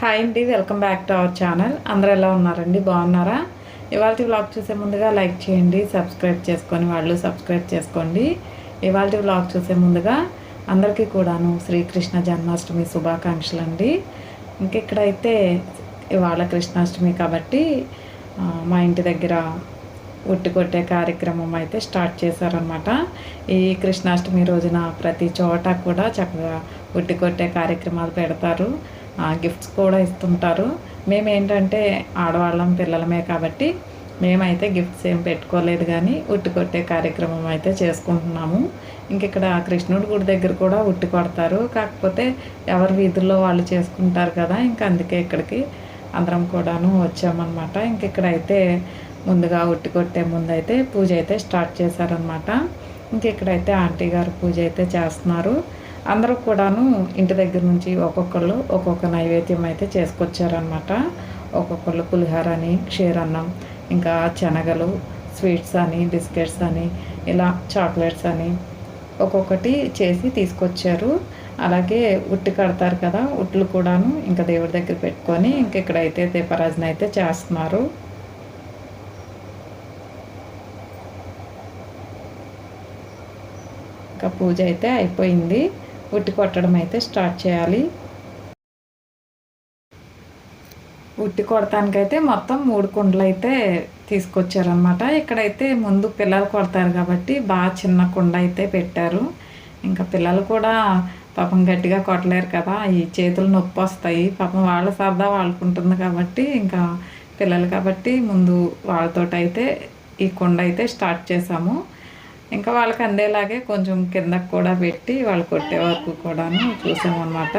Hi అండి, welcome back to our channel. అందరూ ఎలా ఉన్నారండి? బాగున్నారా? ఇవాళ వ్లాగ్ చూసే ముందుగా లైక్ చేయండి, సబ్స్క్రైబ్ చేసుకొని వాళ్ళు సబ్స్క్రైబ్ చేసుకోండి. ఇవాళ వ్లాగ్ చూసే ముందుగా అందరికీ కూడాను శ్రీకృష్ణ జన్మాష్టమి శుభాకాంక్షలు అండి. ఇంకెక్కడైతే ఇవాళ కృష్ణాష్టమి కాబట్టి మా ఇంటి దగ్గర ఉట్టి కొట్టే కార్యక్రమం అయితే స్టార్ట్ చేశారనమాట. ఈ కృష్ణాష్టమి రోజున ప్రతి చోట కూడా చక్కగా ఉట్టి కొట్టే కార్యక్రమాలు పెడతారు, గిఫ్ట్స్ కూడా ఇస్తుంటారు. మేమేంటంటే ఆడవాళ్ళం పిల్లలమే కాబట్టి మేమైతే గిఫ్ట్స్ ఏం పెట్టుకోలేదు, కానీ ఉట్టి కొట్టే కార్యక్రమం అయితే చేసుకుంటున్నాము. ఇక్కడ కృష్ణుడి గుడి దగ్గర కూడా ఉట్టి కొడతారు, కాకపోతే ఎవరి వీధుల్లో వాళ్ళు చేసుకుంటారు కదా, అందుకే ఇక్కడికి అందరం కూడాను వచ్చామన్నమాట. ఇక్కడైతే ముందుగా ఉట్టి కొట్టే ముందైతే పూజ అయితే స్టార్ట్ చేశారనమాట. ఇక్కడైతే ఆంటీ గారు పూజ అయితే చేస్తున్నారు. అందరూ కూడాను ఇంటి దగ్గర నుంచి ఒక్కొక్కళ్ళు ఒక్కొక్క నైవేద్యం అయితే చేసుకొచ్చారనమాట. ఒక్కొక్కళ్ళు పులిహోర అని, క్షీరన్నం, ఇంకా శనగలు, స్వీట్స్ అని, బిస్కెట్స్ అని, ఇలా చాక్లెట్స్ అని ఒక్కొక్కటి చేసి తీసుకొచ్చారు. అలాగే ఉట్టి కడతారు కదా, ఉట్లు కూడాను ఇంకా దేవుడి దగ్గర పెట్టుకొని ఇక్కడైతే దీపారాజన అయితే చేస్తున్నారు. ఇంకా పూజ అయితే అయిపోయింది, ఉట్టి కొట్టడం అయితే స్టార్ట్ చేయాలి. ఉట్టి కొడటానికైతే మొత్తం 3 కుండలు అయితే తీసుకొచ్చారనమాట. ఇక్కడైతే ముందు పిల్లలు కొడతారు కాబట్టి బాగా చిన్న కుండ అయితే పెట్టారు. ఇంకా పిల్లలు కూడా పాపం గట్టిగా కొట్టలేరు కదా, ఈ చేతులు నొప్పి వస్తాయి. పాపం వాళ్ళ సరదా వాళ్ళకుంటుంది కాబట్టి ఇంకా పిల్లలు కాబట్టి ముందు వాళ్ళతోటైతే ఈ కుండ అయితే స్టార్ట్ చేసాము. ఇంకా వాళ్ళకి అందేలాగే కొంచెం కిందకు కూడా పెట్టి వాళ్ళు కొట్టే వరకు కూడాను చూసామన్నమాట.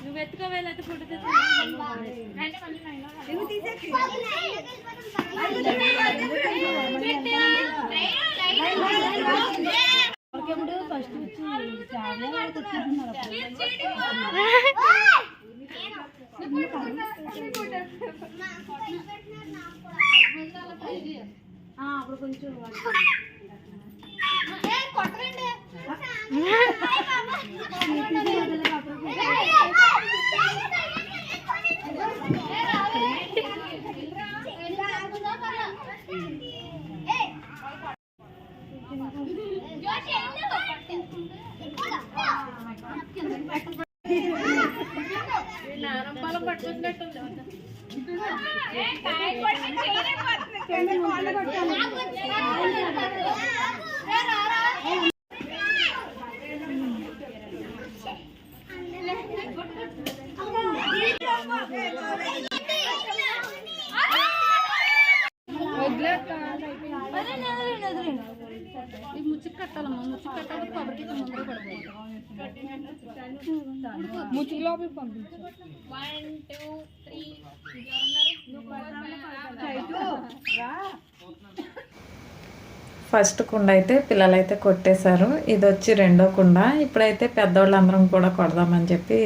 నువ్వు ఎత్తుకోవేలైతే ఫోటో ఫస్ట్ అప్పుడు కొంచెం కొట్టండి. నారంపాలం పట్టుకున్నట్టుంది. ముచ్చుకు కట్టాలమ్మా, ముచ్చుకు కట్టాలి. కొబ్బరికి ముందర పడుతుంది, ముచ్చుకు లోపలికి పంపించు. 1 2 3 ఫస్ట్ కుండ అయితే పిల్లలైతే కొట్టేశారు. ఇది వచ్చి 2వ కుండ. ఇప్పుడైతే పెద్దవాళ్ళందరం కూడా కొడదామని చెప్పి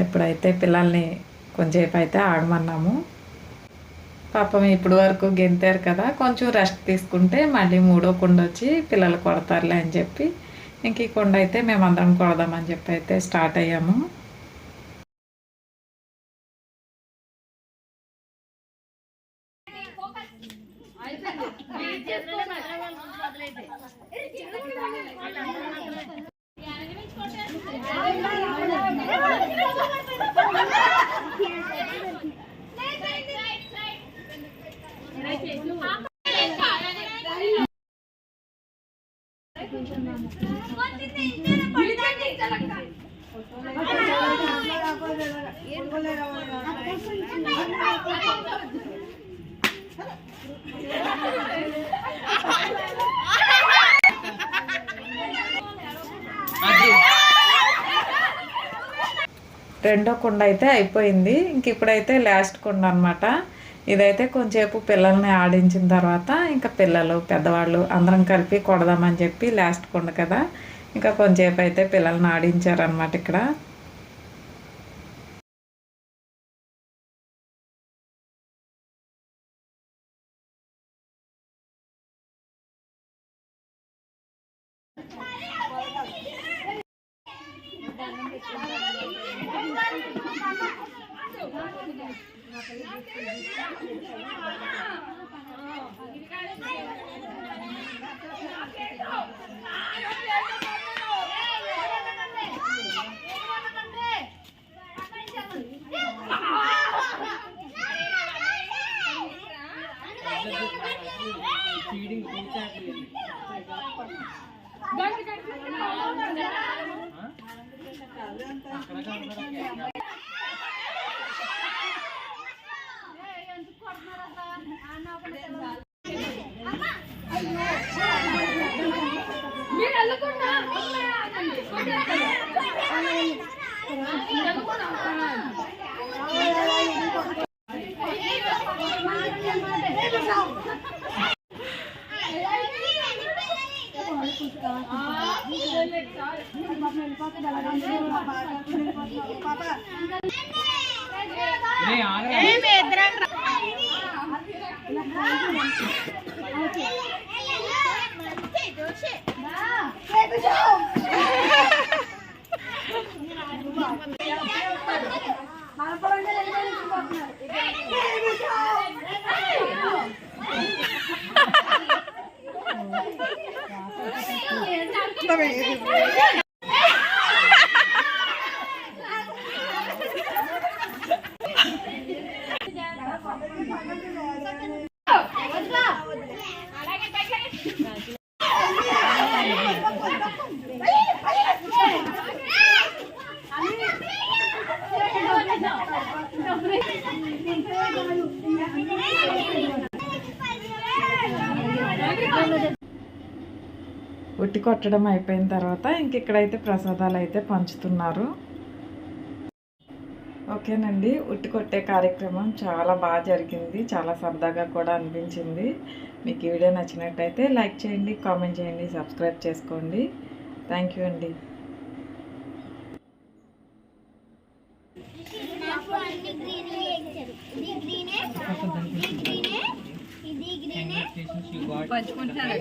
ఇప్పుడైతే పిల్లల్ని కొంచెంసేపు అయితే ఆగమన్నాము. పాపం ఇప్పుడు వరకు గెంతారు కదా, కొంచెం రెస్ట్ తీసుకుంటే మళ్ళీ 3వ కుండ వచ్చి పిల్లలు కొడతారులే అని చెప్పి ఈ కుండ అయితే మేమందరం కొడదామని చెప్పి అయితే స్టార్ట్ అయ్యాము. రెండో కుండ అయితే అయిపోయింది. ఇప్పుడైతే లాస్ట్ కుండ అనమాట. ఇదైతే కొంచెంసేపు పిల్లల్ని ఆడించిన తర్వాత ఇంకా పిల్లలు పెద్దవాళ్ళు అందరం కలిపి కొడదామని చెప్పి లాస్ట్ కొండ కదా, ఇంకా కొంచెంసేపు అయితే పిల్లల్ని ఆడించారనమాట ఇక్కడ. ఉట్టి కొట్టడం అయిపోయిన తర్వాత ఇంక ఇక్కడైతే ప్రసాదాలు అయితే పంచుతున్నారు. ఓకేనండి, ఉట్టి కొట్టే కార్యక్రమం చాలా బాగా జరిగింది, చాలా సరదాగా కూడా అనిపించింది. మీకు ఈ వీడియో నచ్చినట్టయితే లైక్ చేయండి, కామెంట్ చేయండి, సబ్స్క్రైబ్ చేసుకోండి. థ్యాంక్ యూ అండి. పంచుకుంటున్నారు.